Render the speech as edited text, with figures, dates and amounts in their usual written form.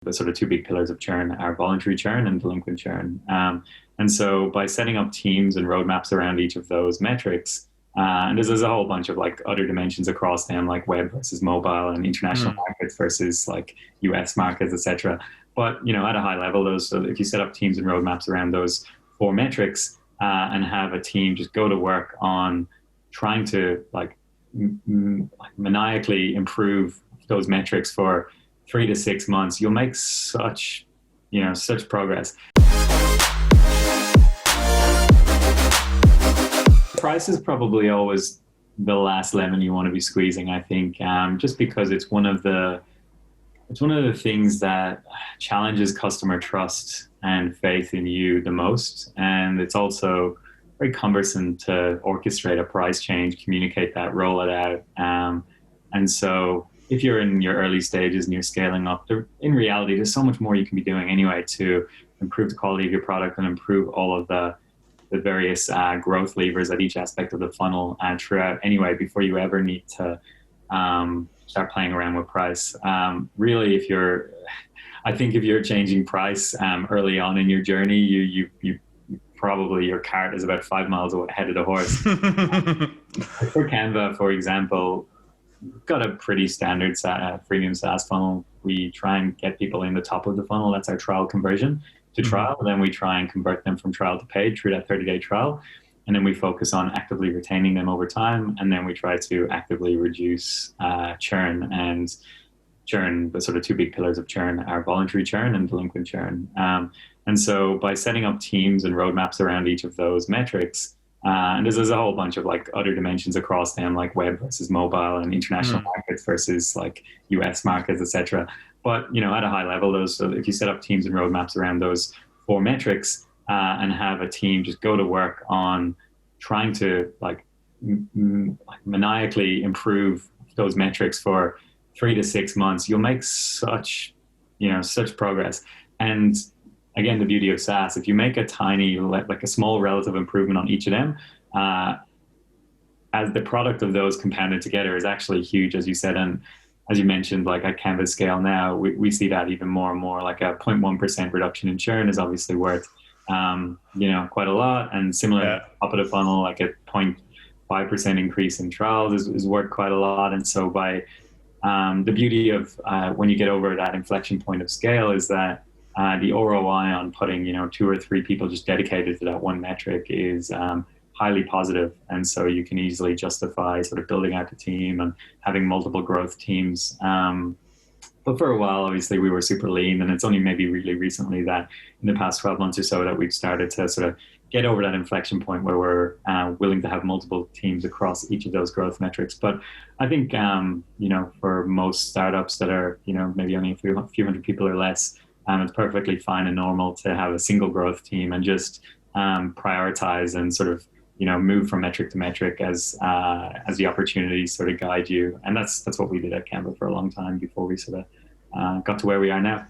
The sort of two big pillars of churn are voluntary churn and delinquent churn. And so by setting up teams and roadmaps around each of those metrics, and there's a whole bunch of like other dimensions across them, like web versus mobile and international markets versus like US markets, etc. But at a high level, if you set up teams and roadmaps around those four metrics and have a team just go to work on trying to maniacally improve those metrics for 3 to 6 months, you'll make such progress. Price is probably always the last lemon you want to be squeezing, I think, just because it's one of the things that challenges customer trust and faith in you the most. And it's also very cumbersome to orchestrate a price change, communicate that, roll it out. And so if you're in your early stages and you're scaling up, in reality, there's so much more you can be doing anyway to improve the quality of your product and improve all of the various growth levers at each aspect of the funnel throughout anyway, before you ever need to start playing around with price. Really, if you're changing price early on in your journey, you probably, your cart is about 5 miles ahead of the horse. For Canva, for example, we've got a pretty standard freemium SaaS funnel. We try and get people in the top of the funnel. That's our trial conversion to trial. And then we try and convert them from trial to paid through that 30-day trial. And then we focus on actively retaining them over time. And then we try to actively reduce churn. And churn, the sort of two big pillars of churn are voluntary churn and delinquent churn. And so by setting up teams and roadmaps around each of those metrics, and there's a whole bunch of like other dimensions across them, like web versus mobile and international markets versus like US markets, etc. But at a high level, if you set up teams and roadmaps around those four metrics and have a team just go to work on trying to maniacally improve those metrics for 3 to 6 months, you'll make such progress. And again, the beauty of SaaS, if you make a small relative improvement on each of them, as the product of those compounded together is actually huge, as you said. And as you mentioned, like at Canva scale now, we see that even more and more. Like a 0.1% reduction in churn is obviously worth, quite a lot. And similar top of the funnel, like a 0.5% increase in trials is worth quite a lot. And so by the beauty of when you get over that inflection point of scale is that the ROI on putting, 2 or 3 people just dedicated to that one metric is highly positive. And so you can easily justify sort of building out the team and having multiple growth teams. But for a while, obviously, we were super lean. And it's only maybe really recently that in the past 12 months or so that we've started to sort of get over that inflection point where we're willing to have multiple teams across each of those growth metrics. But I think, for most startups that are, maybe only a few hundred people or less, it's perfectly fine and normal to have a single growth team and just prioritize and sort of, move from metric to metric as the opportunities sort of guide you. And that's what we did at Canva for a long time before we sort of got to where we are now.